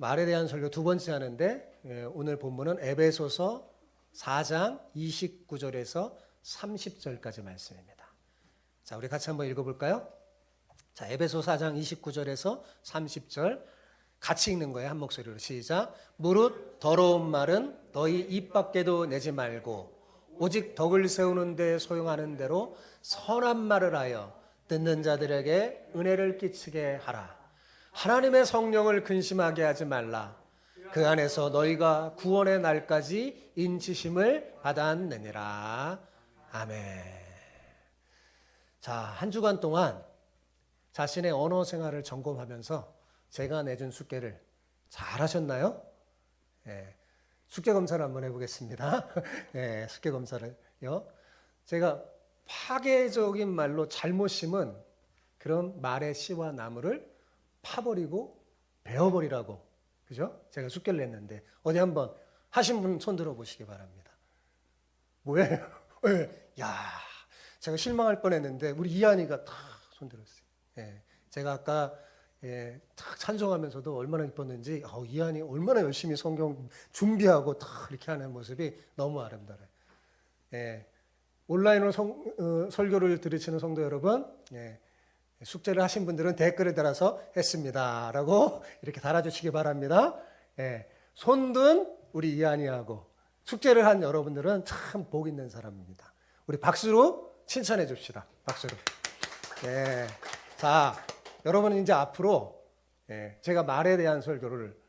말에 대한 설교 두 번째 하는데 오늘 본문은 에베소서 4장 29절에서 30절까지 말씀입니다. 자, 우리 같이 한번 읽어볼까요? 자, 에베소 4장 29절에서 30절 같이 읽는 거예요. 한 목소리로 시작. 무릇 더러운 말은 너희 입 밖에도 내지 말고 오직 덕을 세우는 데 소용하는 대로 선한 말을 하여 듣는 자들에게 은혜를 끼치게 하라. 하나님의 성령을 근심하게 하지 말라. 그 안에서 너희가 구원의 날까지 인치심을 받았느니라. 아멘. 자, 한 주간 동안 자신의 언어 생활을 점검하면서 제가 내준 숙제를 잘 하셨나요? 숙제 검사를 한번 해보겠습니다. 숙제 검사를요. 제가 파괴적인 말로 잘못 심은 그런 말의 씨와 나무를 파버리고 베어버리라고, 그죠? 제가 숙제를 냈는데 어디 한번 하신 분 손 들어보시기 바랍니다. 뭐예요? 야, 제가 실망할 뻔했는데 우리 이한이가 다 손 들었어요. 제가 아까 탁 찬송하면서도 얼마나 기뻤는지 이한이 얼마나 열심히 성경 준비하고 탁 이렇게 하는 모습이 너무 아름다워요. 온라인으로 설교를 들으시는 성도 여러분, 숙제를 하신 분들은 댓글을 달아서 했습니다 라고 이렇게 달아주시기 바랍니다. 손든 우리 이한이하고 숙제를 한 여러분들은 참 복 있는 사람입니다. 우리 박수로 칭찬해 줍시다. 박수로. 자, 여러분은 이제 앞으로 제가 말에 대한 설교를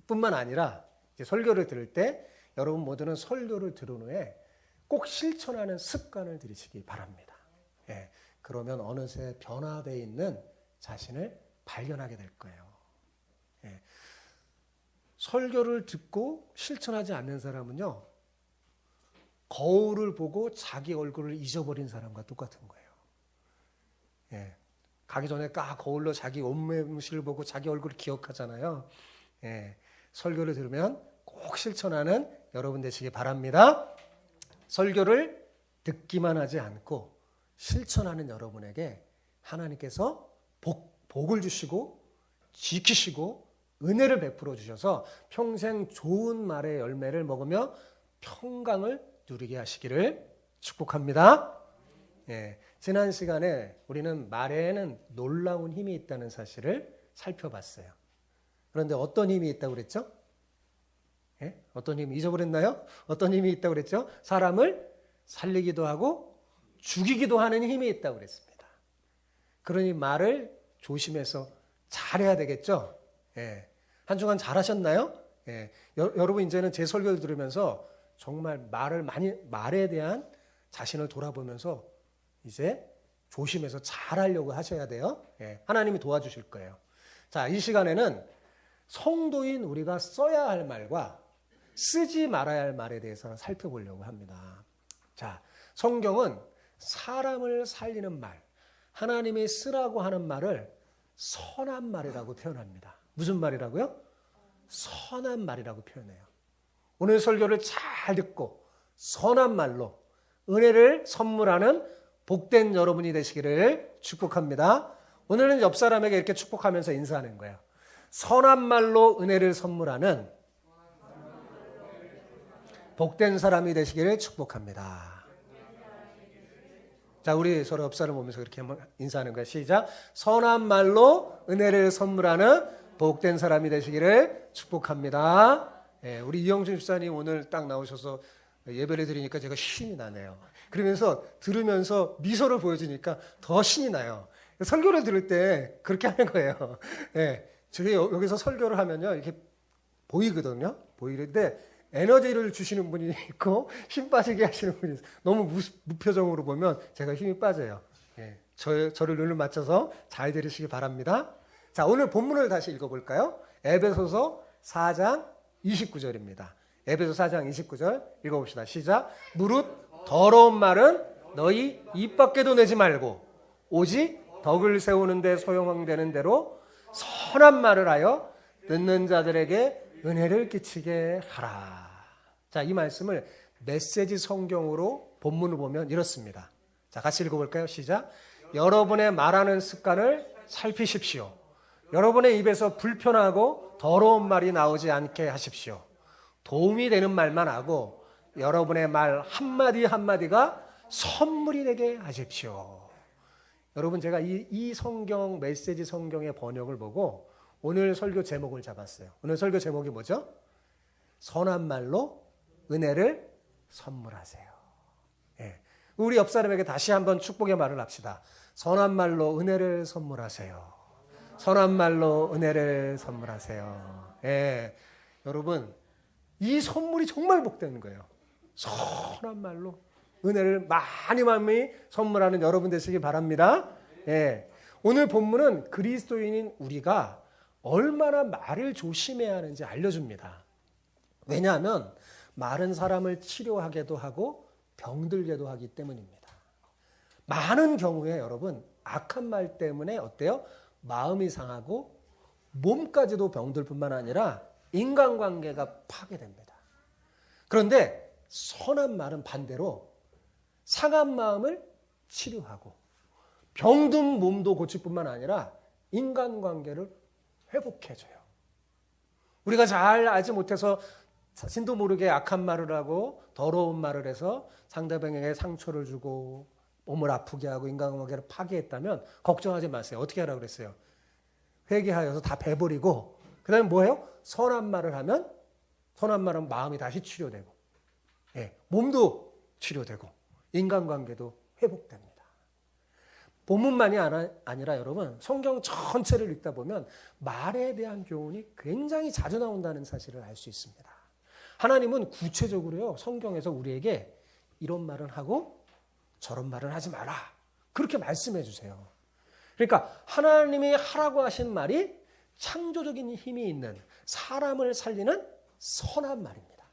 뿐만 아니라 이제 설교를 들을 때 여러분 모두는 설교를 들은 후에 꼭 실천하는 습관을 들이시기 바랍니다. 그러면 어느새 변화되어 있는 자신을 발견하게 될 거예요. 설교를 듣고 실천하지 않는 사람은요, 거울을 보고 자기 얼굴을 잊어버린 사람과 똑같은 거예요. 가기 전에 거울로 자기 옷매무실을 보고 자기 얼굴을 기억하잖아요. 설교를 들으면 꼭 실천하는 여러분 되시기 바랍니다. 설교를 듣기만 하지 않고 실천하는 여러분에게 하나님께서 복을 주시고 지키시고 은혜를 베풀어 주셔서 평생 좋은 말의 열매를 먹으며 평강을 누리게 하시기를 축복합니다. 지난 시간에 우리는 말에는 놀라운 힘이 있다는 사실을 살펴봤어요. 그런데 어떤 힘이 있다고 그랬죠? 어떤 힘이 잊어버렸나요? 어떤 힘이 있다고 그랬죠? 사람을 살리기도 하고 죽이기도 하는 힘이 있다고 그랬습니다. 그러니 말을 조심해서 잘해야 되겠죠? 한 주간 잘하셨나요? 여러분 이제는 제 설교를 들으면서 정말 말에 대한 자신을 돌아보면서 이제 조심해서 잘하려고 하셔야 돼요. 하나님이 도와주실 거예요. 자, 이 시간에는 성도인 우리가 써야 할 말과 쓰지 말아야 할 말에 대해서 살펴보려고 합니다. 자, 성경은 사람을 살리는 말, 하나님이 쓰라고 하는 말을 선한 말이라고 표현합니다. 무슨 말이라고요? 선한 말이라고 표현해요. 오늘 설교를 잘 듣고 선한 말로 은혜를 선물하는 복된 여러분이 되시기를 축복합니다. 오늘은 옆 사람에게 이렇게 축복하면서 인사하는 거예요. 선한 말로 은혜를 선물하는 복된 사람이 되시기를 축복합니다. 자, 우리 서로 옆 사람 보면서 그렇게 한번 인사하는 거예요. 시작. 선한 말로 은혜를 선물하는 복된 사람이 되시기를 축복합니다. 우리 이영준 집사님 오늘 딱 나오셔서 예배를 드리니까 제가 신이 나네요. 그러면서 들으면서 미소를 보여주니까 더 신이 나요. 설교를 들을 때 그렇게 하는 거예요. 저희 여기서 설교를 하면요, 이렇게 보이거든요. 보이는데 에너지를 주시는 분이 있고 힘 빠지게 하시는 분이 있어요. 너무 무표정으로 보면 제가 힘이 빠져요. 저를 눈을 맞춰서 잘 들으시기 바랍니다. 자, 오늘 본문을 다시 읽어볼까요? 에베소서 4장 29절입니다. 에베소 4장 29절 읽어봅시다. 시작. 무릇 더러운 말은 너희 입 밖에도 내지 말고 오직 덕을 세우는 데 소용되는 대로 선한 말을 하여 듣는 자들에게 은혜를 끼치게 하라. 자, 이 말씀을 메시지 성경으로 본문을 보면 이렇습니다. 자, 같이 읽어볼까요? 시작. 여러분의 말하는 습관을 살피십시오. 여러분의 입에서 불편하고 더러운 말이 나오지 않게 하십시오. 도움이 되는 말만 하고 여러분의 말 한마디 한마디가 선물이 되게 하십시오. 여러분, 제가 이 성경, 메시지 성경의 번역을 보고 오늘 설교 제목을 잡았어요. 오늘 설교 제목이 뭐죠? 선한 말로 은혜를 선물하세요. 예. 우리 옆 사람에게 다시 한번 축복의 말을 합시다. 선한 말로 은혜를 선물하세요. 선한 말로 은혜를 선물하세요. 예. 여러분, 이 선물이 정말 복되는 거예요. 선한 말로 은혜를 많이 많이 선물하는 여러분 되시기 바랍니다. 예. 오늘 본문은 그리스도인인 우리가 얼마나 말을 조심해야 하는지 알려줍니다. 왜냐하면 말은 사람을 치료하게도 하고 병들게도 하기 때문입니다. 많은 경우에 여러분, 악한 말 때문에 어때요? 마음이 상하고 몸까지도 병들 뿐만 아니라 인간관계가 파괴됩니다. 그런데 선한 말은 반대로 상한 마음을 치료하고 병든 몸도 고칠 뿐만 아니라 인간관계를 회복해줘요. 우리가 잘 알지 못해서 자신도 모르게 악한 말을 하고 더러운 말을 해서 상대방에게 상처를 주고 몸을 아프게 하고 인간관계를 파괴했다면 걱정하지 마세요. 어떻게 하라고 그랬어요? 회개하여서 다 베버리고 그 다음에 뭐예요? 선한 말을 하면 선한 말은 마음이 다시 치료되고 몸도 치료되고 인간관계도 회복됩니다. 본문만이 아니라 여러분 성경 전체를 읽다 보면 말에 대한 교훈이 굉장히 자주 나온다는 사실을 알 수 있습니다. 하나님은 구체적으로요 성경에서 우리에게 이런 말은 하고 저런 말은 하지 마라 그렇게 말씀해 주세요. 그러니까 하나님이 하라고 하신 말이 창조적인 힘이 있는 사람을 살리는 선한 말입니다.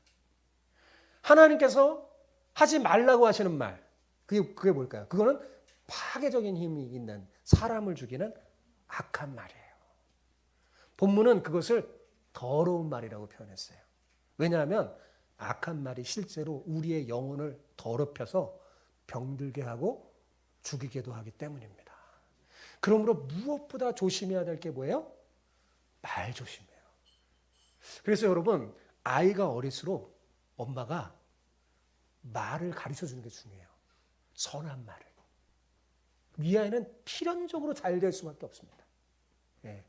하나님께서 하지 말라고 하시는 말 그게 뭘까요? 그거는 파괴적인 힘이 있는 사람을 죽이는 악한 말이에요. 본문은 그것을 더러운 말이라고 표현했어요. 왜냐하면 악한 말이 실제로 우리의 영혼을 더럽혀서 병들게 하고 죽이게도 하기 때문입니다. 그러므로 무엇보다 조심해야 될 게 뭐예요? 말 조심해요. 그래서 여러분 아이가 어릴수록 엄마가 말을 가르쳐 주는 게 중요해요. 선한 말을. 이 아이는 필연적으로 잘 될 수밖에 없습니다. 예.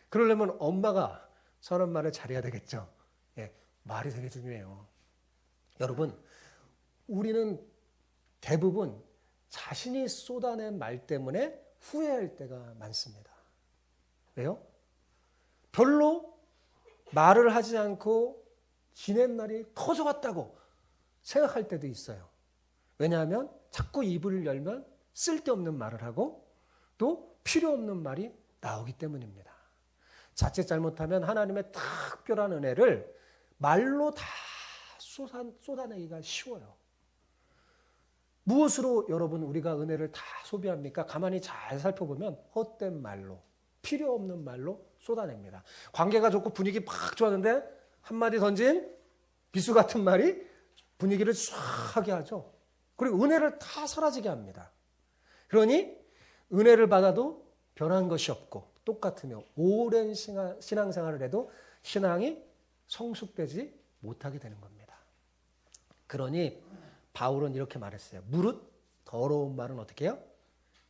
그러려면 엄마가 선한 말을 잘해야 되겠죠. 예. 말이 되게 중요해요. 여러분, 우리는 대부분 자신이 쏟아낸 말 때문에 후회할 때가 많습니다. 왜요? 별로 말을 하지 않고 지낸 날이 더 좋았다고 생각할 때도 있어요. 왜냐하면 자꾸 입을 열면 쓸데없는 말을 하고 또 필요 없는 말이 나오기 때문입니다. 자칫 잘못하면 하나님의 특별한 은혜를 말로 다 쏟아내기가 쉬워요. 무엇으로 여러분 우리가 은혜를 다 소비합니까? 가만히 잘 살펴보면 헛된 말로 필요 없는 말로 쏟아냅니다. 관계가 좋고 분위기 막 좋았는데 한마디 던진 비수 같은 말이 분위기를 쫙 하게 하죠. 그리고 은혜를 다 사라지게 합니다. 그러니 은혜를 받아도 변한 것이 없고 똑같으며 오랜 신앙생활을 해도 신앙이 성숙되지 못하게 되는 겁니다. 그러니 바울은 이렇게 말했어요. 무릇 더러운 말은 어떻게 해요?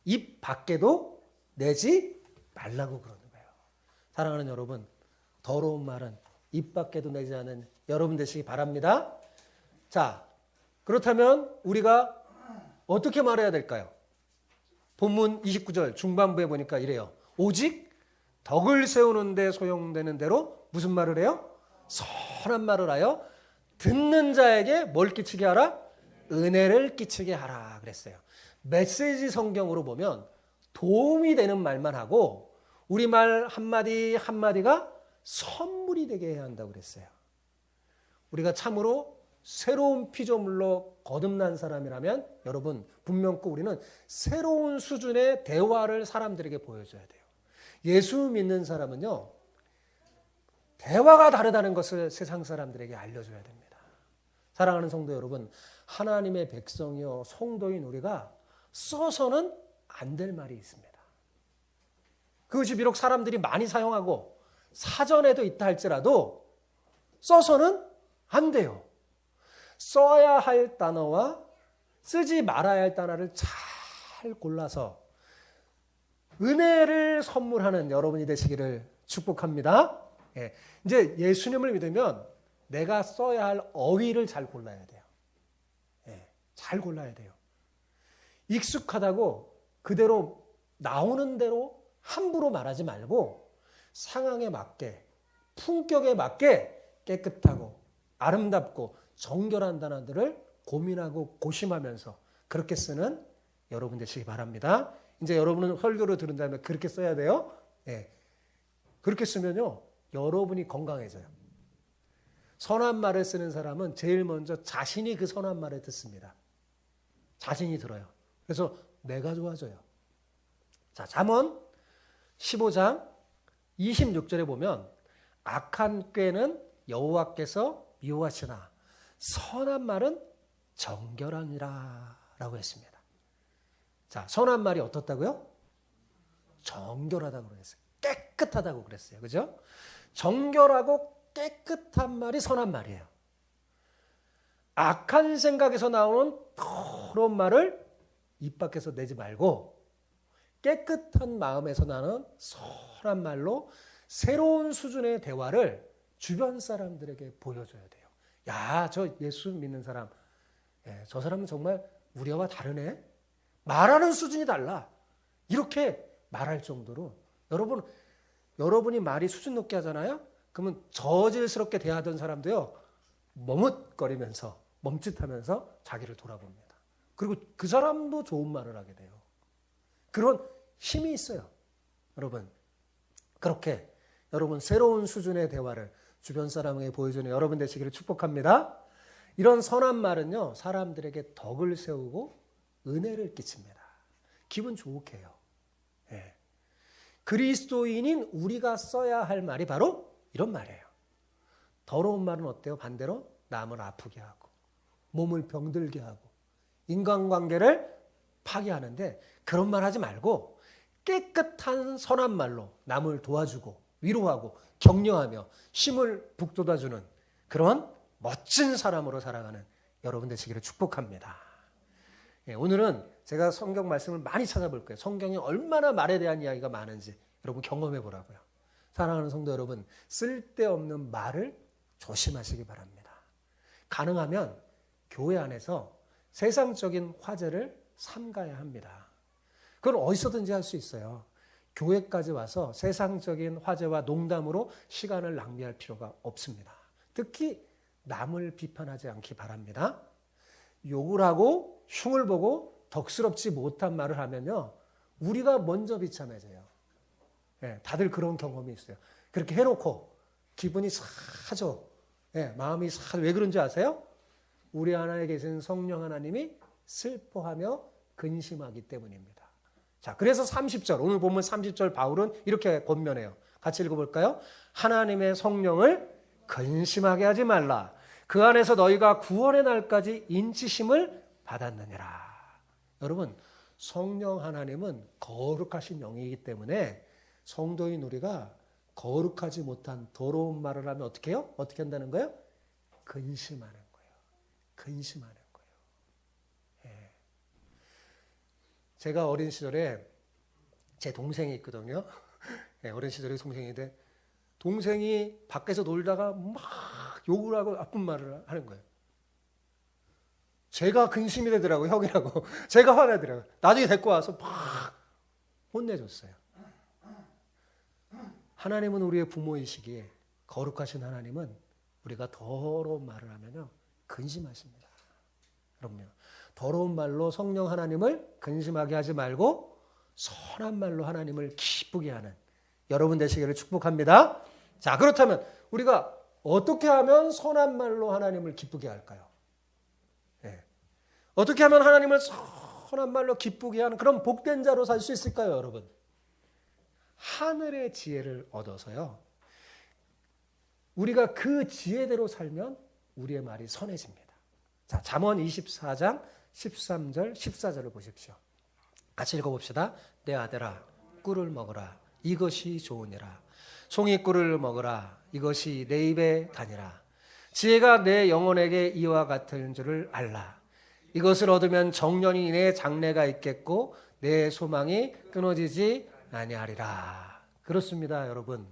입 밖에도 내지 말라고 그러는 거예요. 사랑하는 여러분, 더러운 말은 입 밖에도 내지 않은 여러분 되시기 바랍니다. 자, 그렇다면 우리가 어떻게 말해야 될까요? 본문 29절 중반부에 보니까 이래요. 오직 덕을 세우는 데 소용되는 대로 무슨 말을 해요? 선한 말을 하여 듣는 자에게 뭘 끼치게 하라? 은혜를 끼치게 하라 그랬어요. 메시지 성경으로 보면 도움이 되는 말만 하고 우리 말 한마디 한마디가 선물이 되게 해야 한다고 그랬어요. 우리가 참으로 새로운 피조물로 거듭난 사람이라면 여러분 분명 우리는 새로운 수준의 대화를 사람들에게 보여줘야 돼요. 예수 믿는 사람은요. 대화가 다르다는 것을 세상 사람들에게 알려줘야 됩니다. 사랑하는 성도 여러분, 하나님의 백성이요 성도인 우리가 써서는 안 될 말이 있습니다. 그것이 비록 사람들이 많이 사용하고 사전에도 있다 할지라도 써서는 안 돼요. 써야 할 단어와 쓰지 말아야 할 단어를 잘 골라서 은혜를 선물하는 여러분이 되시기를 축복합니다. 예, 이제 예수님을 믿으면 내가 써야 할 어휘를 잘 골라야 돼요. 예, 잘 골라야 돼요. 익숙하다고 그대로 나오는 대로 함부로 말하지 말고 상황에 맞게, 품격에 맞게 깨끗하고 아름답고 정결한 단어들을 고민하고 고심하면서 그렇게 쓰는 여러분 되시기 바랍니다. 이제 여러분은 설교를 들은 다음에 그렇게 써야 돼요. 예. 그렇게 쓰면요, 여러분이 건강해져요. 선한 말을 쓰는 사람은 제일 먼저 자신이 그 선한 말을 듣습니다. 자신이 들어요. 그래서 내가 좋아져요. 자, 잠언 15장 26절에 보면 악한 꾀는 여호와께서 미워하시나 선한 말은 정결하니라 라고 했습니다. 자, 선한 말이 어떻다고요? 정결하다고 그랬어요. 깨끗하다고 그랬어요. 그죠? 정결하고 깨끗한 말이 선한 말이에요. 악한 생각에서 나오는 더러운 말을 입 밖에서 내지 말고 깨끗한 마음에서 나는 선한 말로 새로운 수준의 대화를 주변 사람들에게 보여줘야 돼요. 야, 저 예수 믿는 사람, 저 사람은 정말 우리와 다르네. 말하는 수준이 달라. 이렇게 말할 정도로 여러분이 말이 수준 높게 하잖아요. 그러면 저질스럽게 대하던 사람도요, 머뭇거리면서 멈칫하면서 자기를 돌아봅니다. 그리고 그 사람도 좋은 말을 하게 돼요. 그런 힘이 있어요. 여러분, 그렇게 여러분 새로운 수준의 대화를 주변 사람에게 보여주는 여러분 되시기를 축복합니다. 이런 선한 말은요, 사람들에게 덕을 세우고 은혜를 끼칩니다. 기분 좋게 해요. 예. 그리스도인인 우리가 써야 할 말이 바로 이런 말이에요. 더러운 말은 어때요? 반대로 남을 아프게 하고 몸을 병들게 하고 인간관계를 파괴하는데 그런 말 하지 말고 깨끗한 선한 말로 남을 도와주고 위로하고 격려하며 힘을 북돋아주는 그런 멋진 사람으로 살아가는 여러분 되시기를 축복합니다. 예, 오늘은 제가 성경 말씀을 많이 찾아볼 거예요. 성경에 얼마나 말에 대한 이야기가 많은지 여러분 경험해 보라고요. 사랑하는 성도 여러분, 쓸데없는 말을 조심하시기 바랍니다. 가능하면 교회 안에서 세상적인 화제를 삼가야 합니다. 그건 어디서든지 할 수 있어요. 교회까지 와서 세상적인 화제와 농담으로 시간을 낭비할 필요가 없습니다. 특히 남을 비판하지 않기 바랍니다. 욕을 하고 흉을 보고 덕스럽지 못한 말을 하면요, 우리가 먼저 비참해져요. 예, 다들 그런 경험이 있어요. 그렇게 해놓고 기분이 사죠. 예, 마음이 사죠. 왜 그런지 아세요? 우리 안에 계신 성령 하나님이 슬퍼하며 근심하기 때문입니다. 자, 그래서 30절, 오늘 보면 30절 바울은 이렇게 권면해요. 같이 읽어볼까요? 하나님의 성령을 근심하게 하지 말라. 그 안에서 너희가 구원의 날까지 인치심을 받았느니라. 여러분, 성령 하나님은 거룩하신 영이기 때문에 성도인 우리가 거룩하지 못한 더러운 말을 하면 어떻게 해요? 어떻게 한다는 거예요? 근심하는 거예요. 근심하는 거예요. 예. 제가 어린 시절에 제 동생이 있거든요. 예, 어린 시절에 동생인데 동생이 밖에서 놀다가 막 욕을 하고 나쁜 말을 하는 거예요. 제가 근심이 되더라고요. 형이라고. 제가 화내더라고요. 나중에 데리고 와서 막 혼내줬어요. 하나님은 우리의 부모이시기에 거룩하신 하나님은 우리가 더러운 말을 하면요, 근심하십니다. 그럼요. 더러운 말로 성령 하나님을 근심하게 하지 말고 선한 말로 하나님을 기쁘게 하는 여러분 되시기를 축복합니다. 자, 그렇다면 우리가 어떻게 하면 선한 말로 하나님을 기쁘게 할까요? 네. 어떻게 하면 하나님을 선한 말로 기쁘게 하는 그런 복된 자로 살 수 있을까요, 여러분? 하늘의 지혜를 얻어서요, 우리가 그 지혜대로 살면 우리의 말이 선해집니다. 자, 잠언 24장 13절 14절을 보십시오. 같이 읽어봅시다. 내 아들아, 꿀을 먹으라. 이것이 좋으니라. 송이꿀을 먹으라. 이것이 내 입에 다니라. 지혜가 내 영혼에게 이와 같은 줄을 알라. 이것을 얻으면 정년이 내 장래가 있겠고 내 소망이 끊어지지 아니하리라. 그렇습니다, 여러분.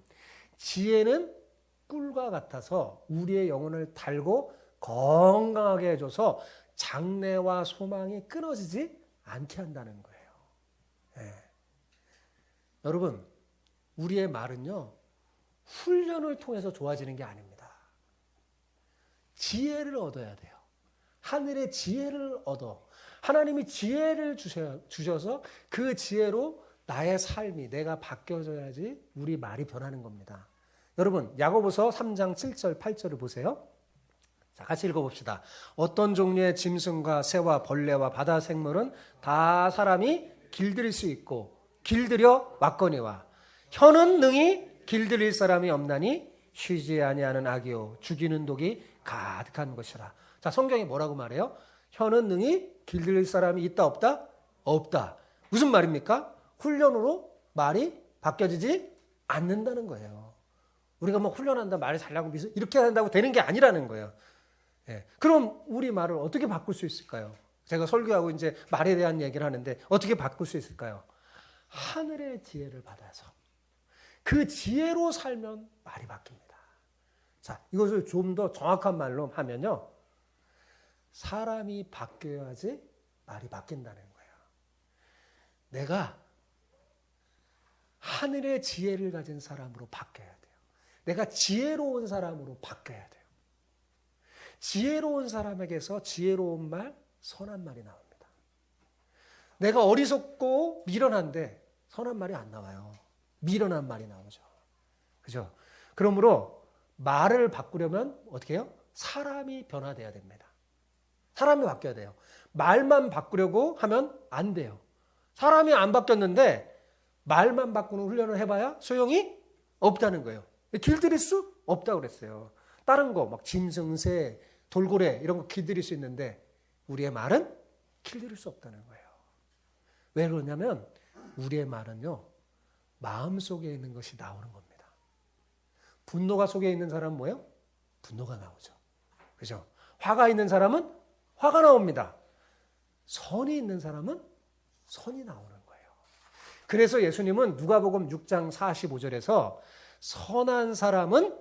지혜는 꿀과 같아서 우리의 영혼을 달고 건강하게 해줘서 장래와 소망이 끊어지지 않게 한다는 거예요. 네. 여러분, 우리의 말은요, 훈련을 통해서 좋아지는 게 아닙니다. 지혜를 얻어야 돼요. 하늘의 지혜를 얻어. 하나님이 지혜를 주셔서 그 지혜로 나의 삶이, 내가 바뀌어져야지 우리 말이 변하는 겁니다. 여러분, 야고보서 3장 7절, 8절을 보세요. 자, 같이 읽어봅시다. 어떤 종류의 짐승과 새와 벌레와 바다 생물은 다 사람이 길들일 수 있고 길들여 왔거니와 혀는 능히 길들일 사람이 없나니 쉬지 아니하는 악이요 죽이는 독이 가득한 것이라. 자, 성경이 뭐라고 말해요? 혀는 능히 길들일 사람이 있다 없다? 없다. 무슨 말입니까? 훈련으로 말이 바뀌어지지 않는다는 거예요. 우리가 뭐 훈련한다, 말이 잘나고 이렇게 한다고 되는 게 아니라는 거예요. 예. 그럼 우리 말을 어떻게 바꿀 수 있을까요? 제가 설교하고 이제 말에 대한 얘기를 하는데 어떻게 바꿀 수 있을까요? 하늘의 지혜를 받아서 그 지혜로 살면 말이 바뀝니다. 자, 이것을 좀 더 정확한 말로 하면요. 사람이 바뀌어야지 말이 바뀐다는 거예요. 내가 하늘의 지혜를 가진 사람으로 바뀌어야 돼요. 내가 지혜로운 사람으로 바뀌어야 돼요. 지혜로운 사람에게서 지혜로운 말, 선한 말이 나옵니다. 내가 어리석고 미련한데 선한 말이 안 나와요. 미련한 말이 나오죠. 그죠? 그러므로 말을 바꾸려면 어떻게 해요? 사람이 변화돼야 됩니다. 사람이 바뀌어야 돼요. 말만 바꾸려고 하면 안 돼요. 사람이 안 바뀌었는데 말만 바꾸는 훈련을 해봐야 소용이 없다는 거예요. 길들일 수 없다고 그랬어요. 다른 거 막 짐승, 새, 돌고래 이런 거 길들일 수 있는데 우리의 말은 길들일 수 없다는 거예요. 왜 그러냐면 우리의 말은요. 마음속에 있는 것이 나오는 겁니다. 분노가 속에 있는 사람은 뭐예요? 분노가 나오죠. 그죠? 화가 있는 사람은 화가 나옵니다. 선이 있는 사람은 선이 나오는 거예요. 그래서 예수님은 누가복음 6장 45절에서 선한 사람은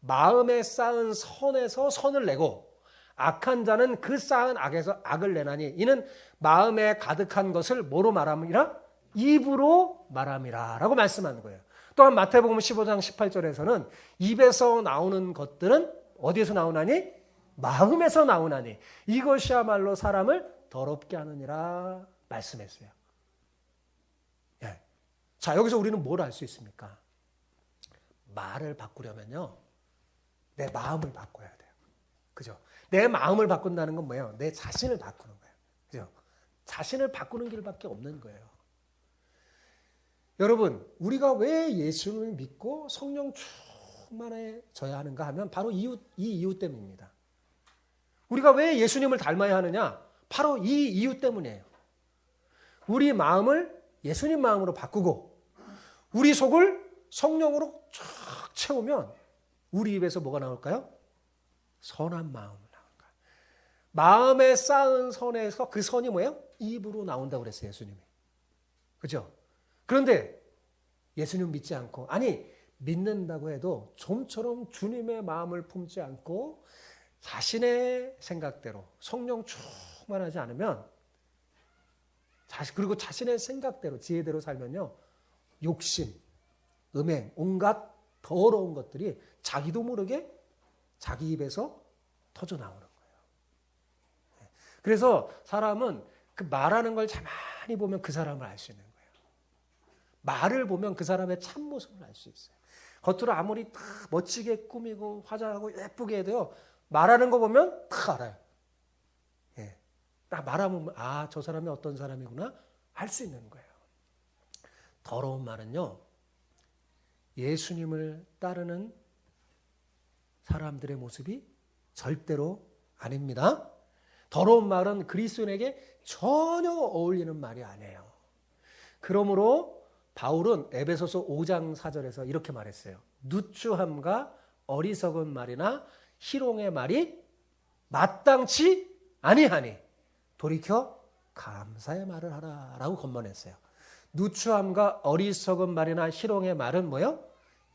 마음에 쌓은 선에서 선을 내고 악한 자는 그 쌓은 악에서 악을 내나니 이는 마음에 가득한 것을 뭐로 말함이라? 입으로 말함이라 라고 말씀하는 거예요. 또한 마태복음 15장 18절에서는 입에서 나오는 것들은 어디에서 나오나니? 마음에서 나오나니 이것이야말로 사람을 더럽게 하느니라 말씀했어요. 예. 자, 여기서 우리는 뭘 알 수 있습니까? 말을 바꾸려면요. 내 마음을 바꿔야 돼요. 그죠? 내 마음을 바꾼다는 건 뭐예요? 내 자신을 바꾸는 거예요. 그죠? 자신을 바꾸는 길밖에 없는 거예요. 여러분, 우리가 왜 예수님을 믿고 성령 충만해져야 하는가 하면 바로 이 이유 때문입니다. 우리가 왜 예수님을 닮아야 하느냐? 바로 이 이유 때문이에요. 우리 마음을 예수님 마음으로 바꾸고 우리 속을 성령으로 쫙 채우면 우리 입에서 뭐가 나올까요? 선한 마음을 나올까요? 마음에 쌓은 선에서 그 선이 뭐예요? 입으로 나온다고 그랬어요, 예수님이. 그죠? 그런데 예수님 믿지 않고, 아니, 믿는다고 해도 좀처럼 주님의 마음을 품지 않고 자신의 생각대로 성령 충만하지 않으면 그리고 자신의 생각대로 지혜대로 살면요. 욕심, 음행, 온갖 더러운 것들이 자기도 모르게 자기 입에서 터져 나오는 거예요. 그래서 사람은 그 말하는 걸 가만히 보면 그 사람을 알 수 있는 거예요. 말을 보면 그 사람의 참모습을 알 수 있어요. 겉으로 아무리 다 멋지게 꾸미고 화장하고 예쁘게 해도요. 말하는 거 보면 다 알아요. 예. 딱 말하면 아, 저 사람이 어떤 사람이구나 알 수 있는 거예요. 더러운 말은요. 예수님을 따르는 사람들의 모습이 절대로 아닙니다. 더러운 말은 그리스도인에게 전혀 어울리는 말이 아니에요. 그러므로 바울은 에베소서 5장 4절에서 이렇게 말했어요. 누추함과 어리석은 말이나 희롱의 말이 마땅치 아니하니 돌이켜 감사의 말을 하라라고 권면했어요. 누추함과 어리석은 말이나 희롱의 말은 뭐예요?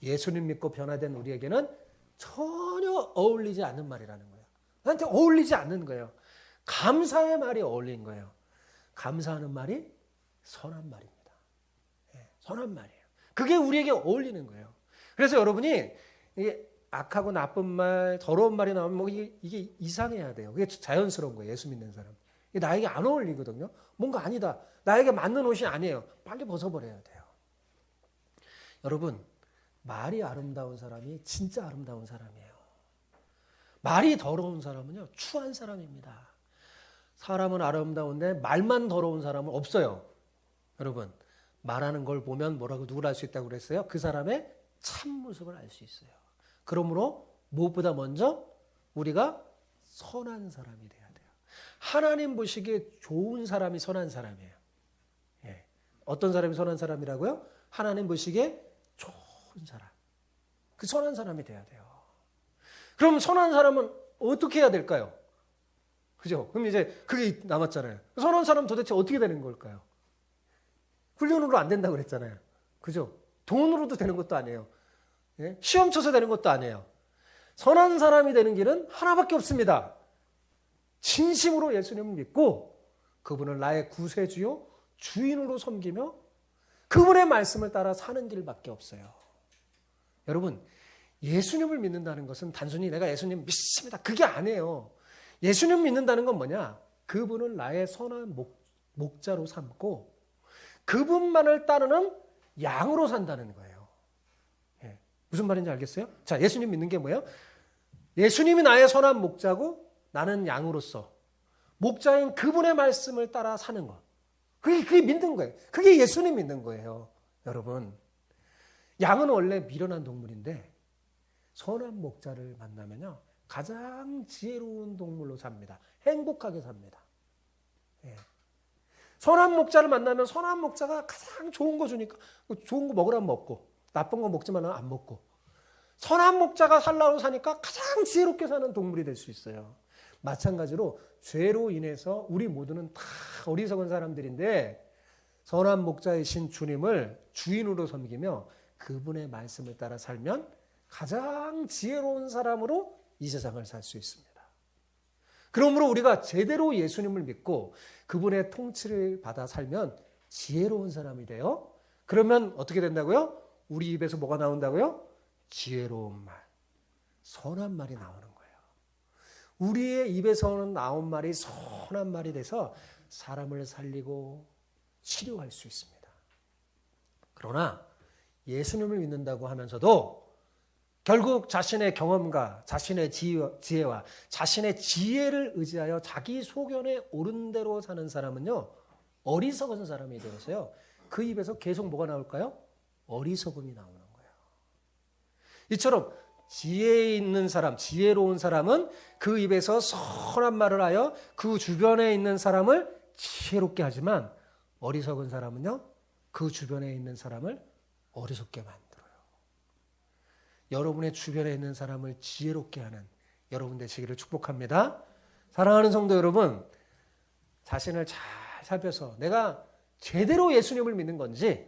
예수님 믿고 변화된 우리에게는 전혀 어울리지 않는 말이라는 거예요. 나한테 어울리지 않는 거예요. 감사의 말이 어울린 거예요. 감사하는 말이 선한 말입니다. 선한 말이에요. 그게 우리에게 어울리는 거예요. 그래서 여러분이 이게 악하고 나쁜 말, 더러운 말이 나오면 뭐 이게 이상해야 돼요. 그게 자연스러운 거예요. 예수 믿는 사람. 이게 나에게 안 어울리거든요. 뭔가 아니다. 나에게 맞는 옷이 아니에요. 빨리 벗어버려야 돼요. 여러분, 말이 아름다운 사람이 진짜 아름다운 사람이에요. 말이 더러운 사람은요, 추한 사람입니다. 사람은 아름다운데 말만 더러운 사람은 없어요. 여러분, 말하는 걸 보면 뭐라고 누굴 알 수 있다고 그랬어요? 그 사람의 참모습을 알 수 있어요. 그러므로 무엇보다 먼저 우리가 선한 사람이 돼야 돼요. 하나님 보시기에 좋은 사람이 선한 사람이에요. 예. 어떤 사람이 선한 사람이라고요? 하나님 보시기에 좋은 사람. 그 선한 사람이 돼야 돼요. 그럼 선한 사람은 어떻게 해야 될까요? 그죠? 그럼 이제 그게 남았잖아요. 선한 사람 도대체 어떻게 되는 걸까요? 훈련으로 안 된다고 그랬잖아요. 그죠? 돈으로도 되는 것도 아니에요. 예? 시험 쳐서 되는 것도 아니에요. 선한 사람이 되는 길은 하나밖에 없습니다. 진심으로 예수님을 믿고 그분을 나의 구세주요 주인으로 섬기며 그분의 말씀을 따라 사는 길밖에 없어요. 여러분, 예수님을 믿는다는 것은 단순히 내가 예수님 믿습니다. 그게 아니에요. 예수님 믿는다는 건 뭐냐? 그분을 나의 선한 목자로 삼고 그분만을 따르는 양으로 산다는 거예요. 예. 무슨 말인지 알겠어요? 자, 예수님 믿는 게 뭐예요? 예수님이 나의 선한 목자고 나는 양으로서 목자인 그분의 말씀을 따라 사는 것. 그게 믿는 거예요. 그게 예수님 믿는 거예요. 여러분, 양은 원래 미련한 동물인데 선한 목자를 만나면요, 가장 지혜로운 동물로 삽니다. 행복하게 삽니다. 예. 선한 목자를 만나면 선한 목자가 가장 좋은 거 주니까 좋은 거 먹으라면 먹고 나쁜 거 먹지만 안 먹고 선한 목자가 살라고 사니까 가장 지혜롭게 사는 동물이 될 수 있어요. 마찬가지로 죄로 인해서 우리 모두는 다 어리석은 사람들인데 선한 목자이신 주님을 주인으로 섬기며 그분의 말씀을 따라 살면 가장 지혜로운 사람으로 이 세상을 살 수 있습니다. 그러므로 우리가 제대로 예수님을 믿고 그분의 통치를 받아 살면 지혜로운 사람이 돼요. 그러면 어떻게 된다고요? 우리 입에서 뭐가 나온다고요? 지혜로운 말, 선한 말이 나오는 거예요. 우리의 입에서는 나온 말이 선한 말이 돼서 사람을 살리고 치료할 수 있습니다. 그러나 예수님을 믿는다고 하면서도 결국 자신의 경험과 자신의 지혜와 자신의 지혜를 의지하여 자기 소견에 옳은 대로 사는 사람은요, 어리석은 사람이 되어서요, 그 입에서 계속 뭐가 나올까요? 어리석음이 나오는 거예요. 이처럼 지혜 있는 사람, 지혜로운 사람은 그 입에서 선한 말을 하여 그 주변에 있는 사람을 지혜롭게 하지만 어리석은 사람은요, 그 주변에 있는 사람을 어리석게 만들어요. 여러분의 주변에 있는 사람을 지혜롭게 하는 여러분 되시기를 축복합니다. 사랑하는 성도 여러분, 자신을 잘 살펴서 내가 제대로 예수님을 믿는 건지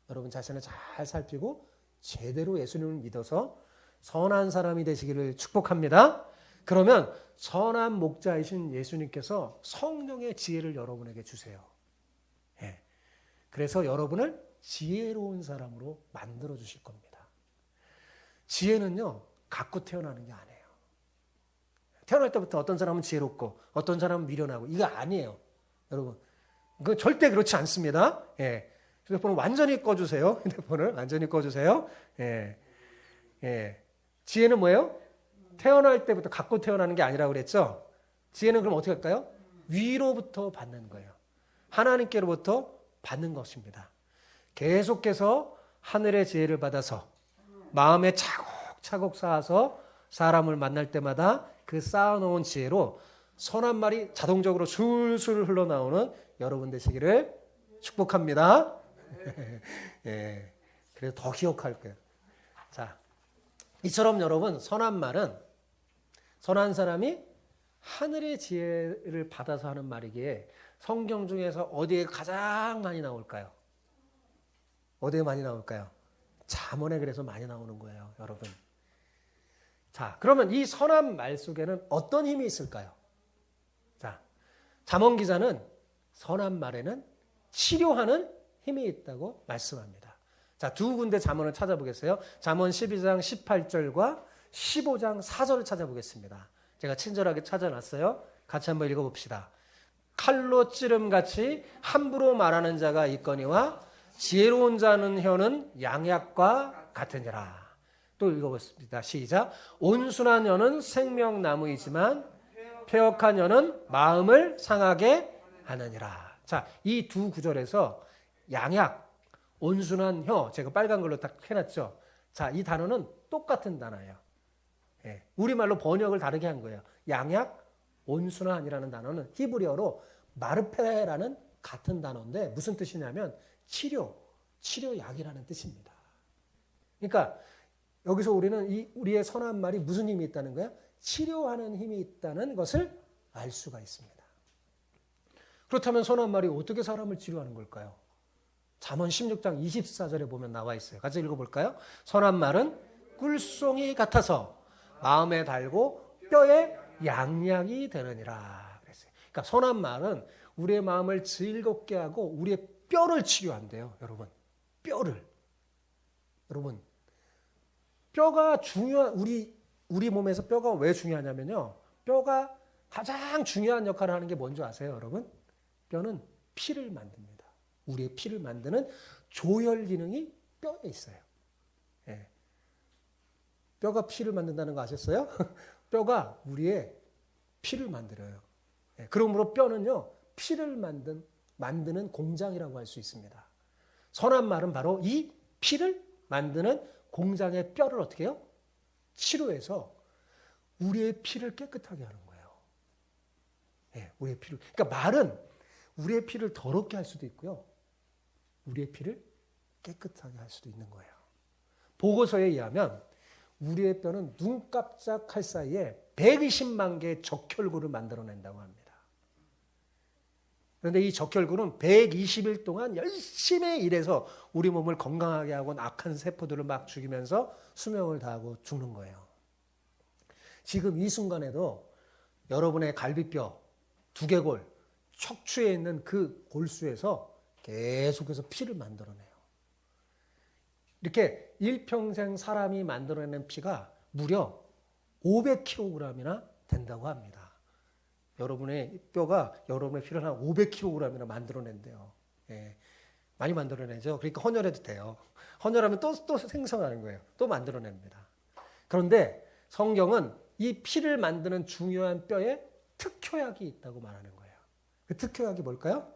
여러분 자신을 잘 살피고 제대로 예수님을 믿어서 선한 사람이 되시기를 축복합니다. 그러면 선한 목자이신 예수님께서 성령의 지혜를 여러분에게 주세요. 예. 그래서 여러분을 지혜로운 사람으로 만들어 주실 겁니다. 지혜는요, 갖고 태어나는 게 아니에요. 태어날 때부터 어떤 사람은 지혜롭고 어떤 사람은 미련하고 이거 아니에요. 여러분, 그건 절대 그렇지 않습니다. 예. 휴대폰을 완전히 꺼주세요. 휴대폰을 완전히 꺼주세요. 예. 예. 지혜는 뭐예요? 태어날 때부터 갖고 태어나는 게 아니라고 그랬죠? 지혜는 그럼 어떻게 할까요? 위로부터 받는 거예요. 하나님께로부터 받는 것입니다. 계속해서 하늘의 지혜를 받아서 마음에 차곡차곡 쌓아서 사람을 만날 때마다 그 쌓아놓은 지혜로 선한 말이 자동적으로 술술 흘러나오는 여러분 되시기를 축복합니다. 예. 그래서 더 기억할 거예요. 자, 이처럼 여러분, 선한 말은 선한 사람이 하늘의 지혜를 받아서 하는 말이기에 성경 중에서 어디에 가장 많이 나올까요? 어디에 많이 나올까요? 잠언에 그래서 많이 나오는 거예요, 여러분. 자, 그러면 이 선한 말 속에는 어떤 힘이 있을까요? 자, 잠언 기자는 선한 말에는 치료하는 힘이 있다고 말씀합니다. 자, 두 군데 잠언을 찾아보겠어요. 잠언 12장 18절과 15장 4절을 찾아보겠습니다. 제가 친절하게 찾아놨어요. 같이 한번 읽어봅시다. 칼로 찌름같이 함부로 말하는 자가 있거니와 지혜로운 자는 혀는 양약과 같으니라. 또 읽어보겠습니다. 시작. 온순한 혀는 생명나무이지만 패역한 혀는 마음을 상하게 하느니라. 자, 이 두 구절에서 양약, 온순한 혀, 제가 빨간 걸로 딱 해놨죠. 자, 이 단어는 똑같은 단어예요. 예, 우리말로 번역을 다르게 한 거예요. 양약, 온순한이라는 단어는 히브리어로 마르페라는 같은 단어인데 무슨 뜻이냐면 치료약이라는 뜻입니다. 그러니까 여기서 우리는 우리의 선한 말이 무슨 힘이 있다는 거야? 치료하는 힘이 있다는 것을 알 수가 있습니다. 그렇다면 선한 말이 어떻게 사람을 치료하는 걸까요? 잠언 16장 24절에 보면 나와 있어요. 같이 읽어볼까요? 선한 말은 꿀송이 같아서 마음에 달고 뼈에 양약이 되느니라 그랬어요. 그러니까 선한 말은 우리의 마음을 즐겁게 하고 우리의 뼈를 치료한대요, 여러분. 뼈를. 여러분, 뼈가 중요한 우리 몸에서 뼈가 왜 중요하냐면요. 뼈가 가장 중요한 역할을 하는 게 뭔지 아세요, 여러분? 뼈는 피를 만듭니다. 우리의 피를 만드는 조혈 기능이 뼈에 있어요. 예. 뼈가 피를 만든다는 거 아셨어요? 뼈가 우리의 피를 만들어요. 예. 그러므로 뼈는요, 피를 만드는 공장이라고 할 수 있습니다. 선한 말은 바로 이 피를 만드는 공장의 뼈를 어떻게 해요? 치료해서 우리의 피를 깨끗하게 하는 거예요. 예, 우리의 피를. 그러니까 말은 우리의 피를 더럽게 할 수도 있고요. 우리의 피를 깨끗하게 할 수도 있는 거예요. 보고서에 의하면 우리의 뼈는 눈 깜짝할 사이에 120만 개의 적혈구를 만들어낸다고 합니다. 그런데 이 적혈구는 120일 동안 열심히 일해서 우리 몸을 건강하게 하고 악한 세포들을 막 죽이면서 수명을 다하고 죽는 거예요. 지금 이 순간에도 여러분의 갈비뼈, 두개골, 척추에 있는 그 골수에서 계속해서 피를 만들어내요. 이렇게 일평생 사람이 만들어내는 피가 무려 500kg이나 된다고 합니다. 여러분의 뼈가 여러분의 피를 한 500kg이나 만들어낸대요. 예, 많이 만들어내죠. 그러니까 헌혈해도 돼요. 헌혈하면 또 생성하는 거예요. 또 만들어냅니다. 그런데 성경은 이 피를 만드는 중요한 뼈에 특효약이 있다고 말하는 거예요. 그 특효약이 뭘까요?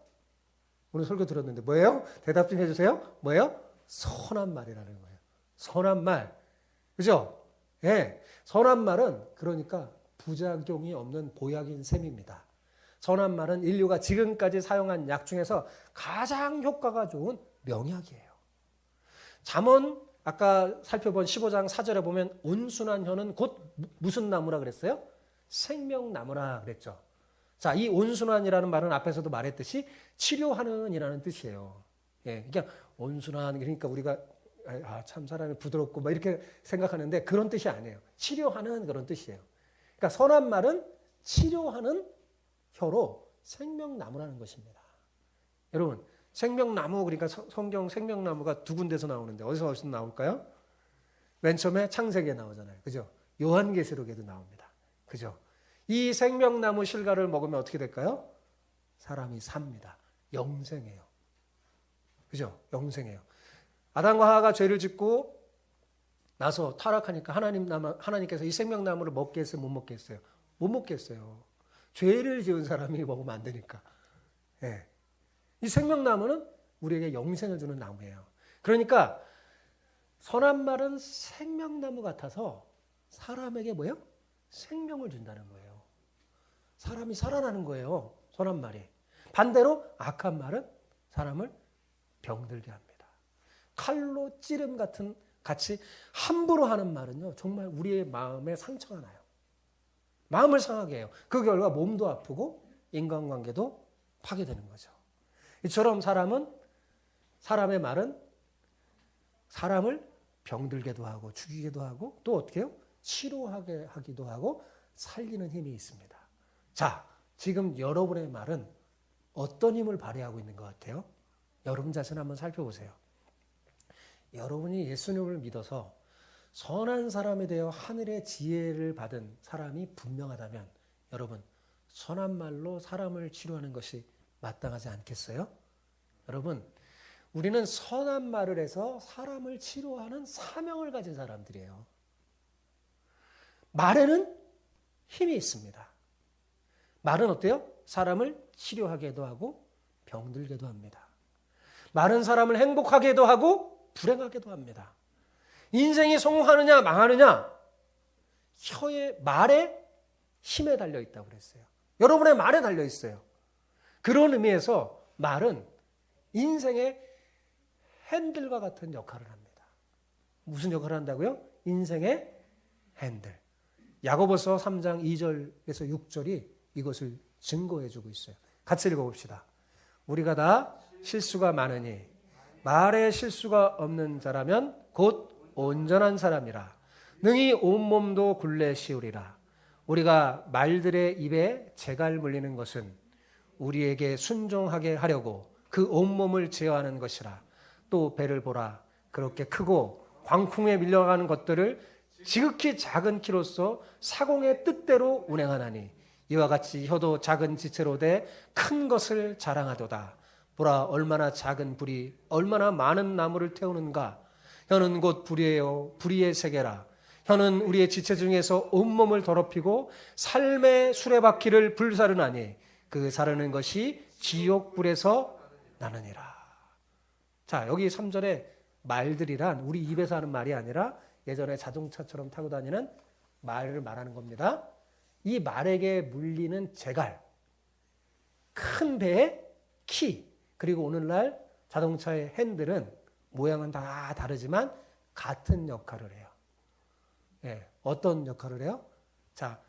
오늘 설교 들었는데 뭐예요? 대답 좀 해주세요. 뭐예요? 선한 말이라는 거예요. 선한 말. 그죠? 예. 선한 말은 그러니까 부작용이 없는 보약인 셈입니다. 선한 말은 인류가 지금까지 사용한 약 중에서 가장 효과가 좋은 명약이에요. 잠언 아까 살펴본 15장 4절에 보면 온순한 혀는 곧 무슨 나무라 그랬어요? 생명나무라 그랬죠. 자, 이 온순한이라는 말은 앞에서도 말했듯이 치료하는 이라는 뜻이에요. 예, 그러니까 온순한 그러니까 우리가 참 사람이 부드럽고 막 이렇게 생각하는데 그런 뜻이 아니에요. 치료하는 그런 뜻이에요. 그러니까 선한 말은 치료하는 혀로 생명나무라는 것입니다. 여러분, 생명나무 그러니까 성경 생명나무가 두 군데서 나오는데 어디서 나올까요? 맨 처음에 창세기에 나오잖아요. 그죠? 요한계시록에도 나옵니다. 그죠? 이 생명나무 실과를 먹으면 어떻게 될까요? 사람이 삽니다. 영생해요. 그죠? 영생해요. 아담과 하와가 죄를 짓고 나서 타락하니까 하나님께서 이 생명나무를 먹게 했어요? 못 먹게 했어요? 못 먹게 했어요. 죄를 지은 사람이 먹으면 안 되니까. 예. 이 생명나무는 우리에게 영생을 주는 나무예요. 그러니까 선한 말은 생명나무 같아서 사람에게 뭐예요? 생명을 준다는 거예요. 사람이 살아나는 거예요. 선한 말이. 반대로 악한 말은 사람을 병들게 합니다. 칼로 찌름 같은 같이 함부로 하는 말은요, 정말 우리의 마음에 상처가 나요. 마음을 상하게 해요. 그 결과 몸도 아프고 인간관계도 파괴되는 거죠. 이처럼 사람의 말은 사람을 병들게도 하고 죽이기도 하고 또 어떻게 해요? 치료하게 하기도 하고 살리는 힘이 있습니다. 자, 지금 여러분의 말은 어떤 힘을 발휘하고 있는 것 같아요? 여러분 자신 한번 살펴보세요. 여러분이 예수님을 믿어서 선한 사람에 대해 하늘의 지혜를 받은 사람이 분명하다면 여러분 선한 말로 사람을 치료하는 것이 마땅하지 않겠어요? 여러분 우리는 선한 말을 해서 사람을 치료하는 사명을 가진 사람들이에요. 말에는 힘이 있습니다. 말은 어때요? 사람을 치료하게도 하고 병들게도 합니다. 말은 사람을 행복하게도 하고 불행하게도 합니다. 인생이 성공하느냐 망하느냐 말에 힘에 달려 있다고 그랬어요. 여러분의 말에 달려 있어요. 그런 의미에서 말은 인생의 핸들과 같은 역할을 합니다. 무슨 역할을 한다고요? 인생의 핸들. 야고보서 3장 2절에서 6절이 이것을 증거해주고 있어요. 같이 읽어봅시다. 우리가 다 실수가 많으니 말에 실수가 없는 자라면 곧 온전한 사람이라 능히 온몸도 굴레 씌우리라. 우리가 말들의 입에 재갈 물리는 것은 우리에게 순종하게 하려고 그 온몸을 제어하는 것이라. 또 배를 보라. 그렇게 크고 광풍에 밀려가는 것들을 지극히 작은 키로서 사공의 뜻대로 운행하나니 이와 같이 혀도 작은 지체로 돼 큰 것을 자랑하도다. 보라 얼마나 작은 불이 얼마나 많은 나무를 태우는가. 혀는 곧 불이에요. 불의의 세계라. 혀는 우리의 지체 중에서 온몸을 더럽히고 삶의 수레바퀴를 불사르나니 그 사르는 것이 지옥불에서 나느니라. 자, 여기 3절에 말들이란 우리 입에서 하는 말이 아니라 예전에 자동차처럼 타고 다니는 말을 말하는 겁니다. 이 말에게 물리는 재갈, 큰 배의 키, 그리고 오늘날 자동차의 핸들은 모양은 다 다르지만 같은 역할을 해요. 예, 어떤 역할을 해요? 자,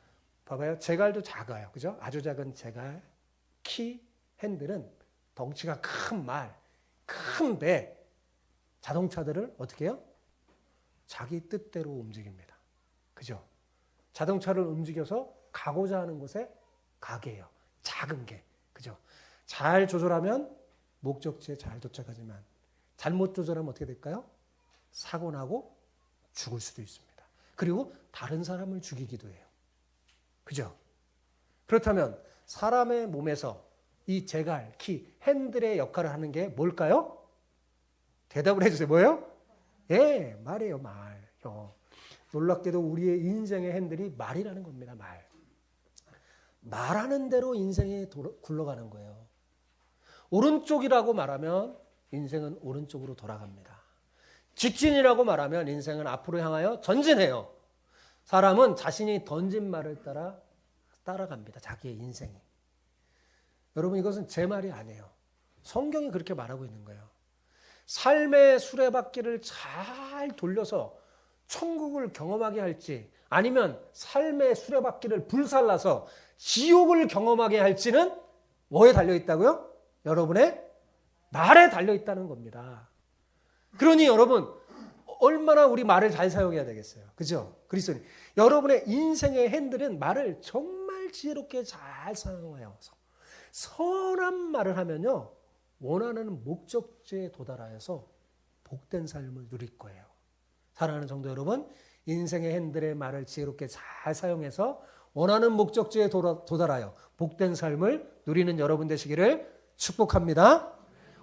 봐봐요. 재갈도 작아요. 그죠? 아주 작은 재갈, 키, 핸들은 덩치가 큰 말, 큰 배, 자동차들을 어떻게 해요? 자기 뜻대로 움직입니다. 그죠? 자동차를 움직여서 가고자 하는 곳에 가게 해요. 작은 게. 그죠? 잘 조절하면 목적지에 잘 도착하지만 잘못 조절하면 어떻게 될까요? 사고 나고 죽을 수도 있습니다. 그리고 다른 사람을 죽이기도 해요. 그죠? 그렇다면 사람의 몸에서 이 재갈, 키, 핸들의 역할을 하는 게 뭘까요? 대답을 해주세요. 뭐예요? 예, 말이에요. 말. 놀랍게도 우리의 인생의 핸들이 말이라는 겁니다. 말. 말하는 대로 인생이 굴러가는 거예요. 오른쪽이라고 말하면 인생은 오른쪽으로 돌아갑니다. 직진이라고 말하면 인생은 앞으로 향하여 전진해요. 사람은 자신이 던진 말을 따라갑니다. 자기의 인생이. 여러분 이것은 제 말이 아니에요. 성경이 그렇게 말하고 있는 거예요. 삶의 수레바퀴를 잘 돌려서 천국을 경험하게 할지 아니면 삶의 수레바퀴를 불살라서 지옥을 경험하게 할지는 뭐에 달려있다고요? 여러분의 말에 달려있다는 겁니다. 그러니 여러분 얼마나 우리 말을 잘 사용해야 되겠어요. 그죠? 그리스도님. 여러분의 인생의 핸들은 말을 정말 지혜롭게 잘 사용해요. 선한 말을 하면요. 원하는 목적지에 도달하여서 복된 삶을 누릴 거예요. 사랑하는 성도 여러분, 인생의 핸들의 말을 지혜롭게 잘 사용해서 원하는 목적지에 도달하여 복된 삶을 누리는 여러분 되시기를 축복합니다.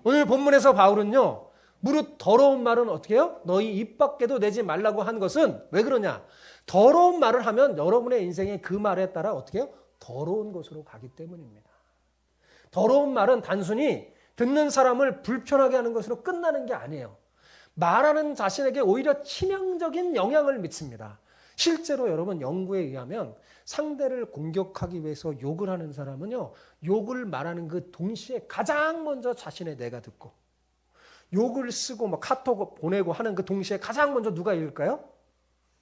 오늘 본문에서 바울은요. 무릇 더러운 말은 어떻게 해요? 너희 입 밖에도 내지 말라고 한 것은 왜 그러냐? 더러운 말을 하면 여러분의 인생에 그 말에 따라 어떻게 해요? 더러운 곳으로 가기 때문입니다. 더러운 말은 단순히 듣는 사람을 불편하게 하는 것으로 끝나는 게 아니에요. 말하는 자신에게 오히려 치명적인 영향을 미칩니다. 실제로 여러분 연구에 의하면 상대를 공격하기 위해서 욕을 하는 사람은요. 욕을 말하는 그 동시에 가장 먼저 자신의 뇌가 듣고 욕을 쓰고 뭐 카톡 보내고 하는 그 동시에 가장 먼저 누가 읽을까요?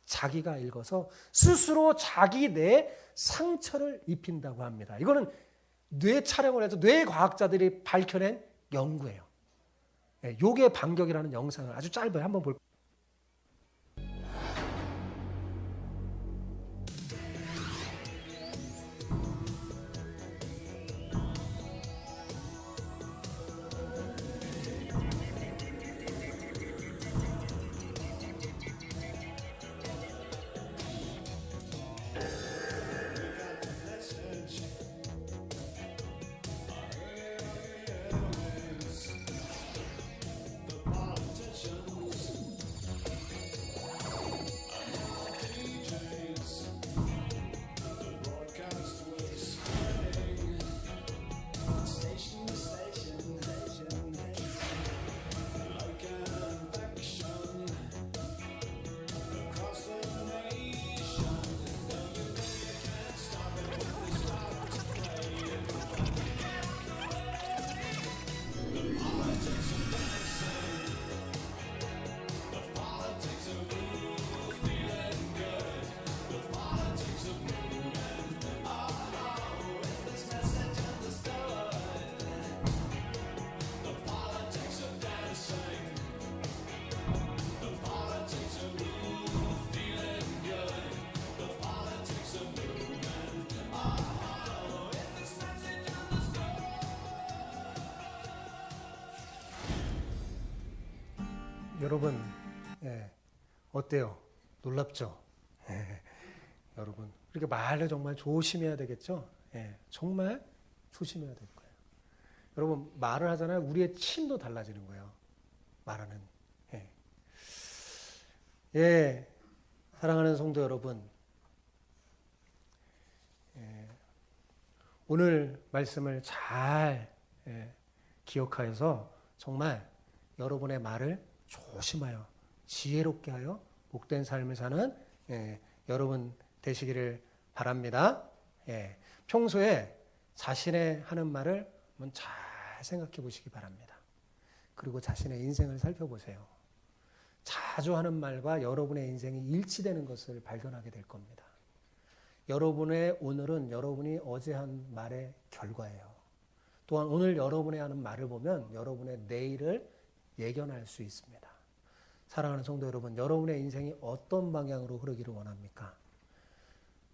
자기가 읽어서 스스로 자기 뇌에 상처를 입힌다고 합니다. 이거는 뇌 촬영을 해서 뇌 과학자들이 밝혀낸 연구예요. 욕의 반격이라는 영상을 아주 짧아요. 한번 볼까요? 여러분, 어때요? 놀랍죠? 여러분, 그렇게 말을 정말 조심해야 되겠죠? 정말 조심해야 될 거예요. 여러분, 말을 하잖아요. 우리의 침도 달라지는 거예요. 말하는. 사랑하는 성도 여러분, 오늘 말씀을 잘 기억하여서 정말 여러분의 말을 조심하여 지혜롭게 하여 복된 삶을 사는 여러분 되시기를 바랍니다. 평소에 자신의 하는 말을 한번 잘 생각해 보시기 바랍니다. 그리고 자신의 인생을 살펴보세요. 자주 하는 말과 여러분의 인생이 일치되는 것을 발견하게 될 겁니다. 여러분의 오늘은 여러분이 어제 한 말의 결과예요. 또한 오늘 여러분의 하는 말을 보면 여러분의 내일을 예견할 수 있습니다. 사랑하는 성도 여러분, 여러분의 인생이 어떤 방향으로 흐르기를 원합니까?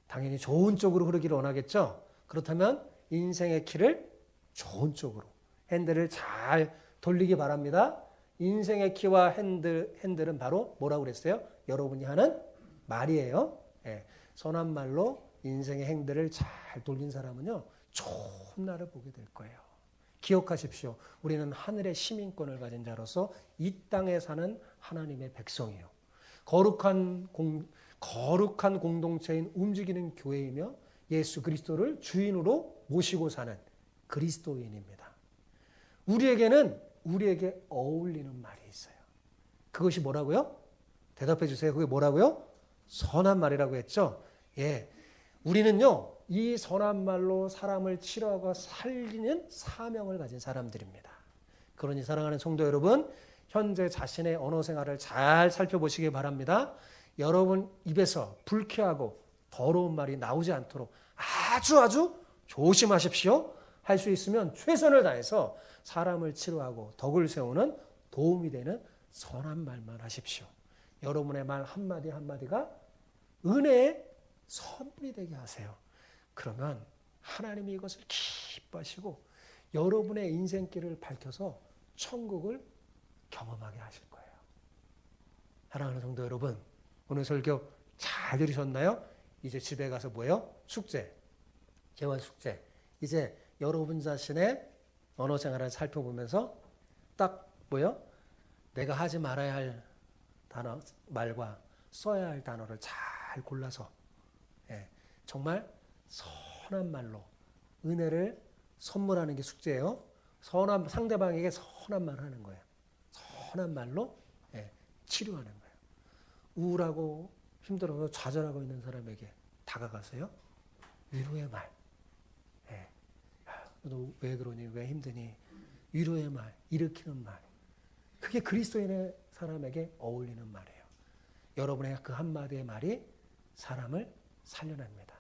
당연히 좋은 쪽으로 흐르기를 원하겠죠? 그렇다면 인생의 키를 좋은 쪽으로, 핸들을 잘 돌리기 바랍니다. 인생의 키와 핸들은 바로 뭐라고 그랬어요? 여러분이 하는 말이에요. 선한 말로 인생의 핸들을 잘 돌린 사람은요, 좋은 날을 보게 될 거예요. 기억하십시오. 우리는 하늘의 시민권을 가진 자로서 이 땅에 사는 하나님의 백성이에요. 거룩한 공동체인 움직이는 교회이며 예수 그리스도를 주인으로 모시고 사는 그리스도인입니다. 우리에게 어울리는 말이 있어요. 그것이 뭐라고요? 대답해 주세요. 그게 뭐라고요? 선한 말이라고 했죠? 우리는요, 이 선한 말로 사람을 치료하고 살리는 사명을 가진 사람들입니다. 그러니 사랑하는 성도 여러분, 현재 자신의 언어 생활을 잘 살펴보시기 바랍니다. 여러분 입에서 불쾌하고 더러운 말이 나오지 않도록 아주 조심하십시오. 할 수 있으면 최선을 다해서 사람을 치료하고 덕을 세우는 도움이 되는 선한 말만 하십시오. 여러분의 말 한마디 한마디가 은혜의 선물이 되게 하세요. 그러면 하나님이 이것을 기뻐하시고 여러분의 인생길을 밝혀서 천국을 경험하게 하실 거예요. 사랑하는 성도 여러분, 오늘 설교 잘 들으셨나요? 이제 집에 가서 뭐예요? 숙제, 재활 숙제. 이제 여러분 자신의 언어 생활을 살펴보면서 딱 뭐예요? 내가 하지 말아야 할 단어, 말과 써야 할 단어를 잘 골라서 정말 선한 말로 은혜를 선물하는 게 숙제예요. 상대방에게 선한 말을 하는 거예요. 선한 말로 치료하는 거예요. 우울하고 힘들어서 좌절하고 있는 사람에게 다가가서요. 위로의 말. 너 왜 그러니? 왜 힘드니? 위로의 말, 일으키는 말. 그게 그리스도인의 사람에게 어울리는 말이에요. 여러분의 그 한마디의 말이 사람을 살려냅니다.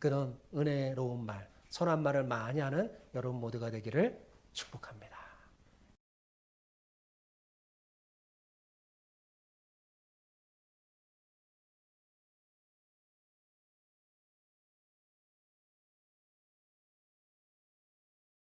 그런 은혜로운 말, 선한 말을 많이 하는 여러분 모두가 되기를 축복합니다.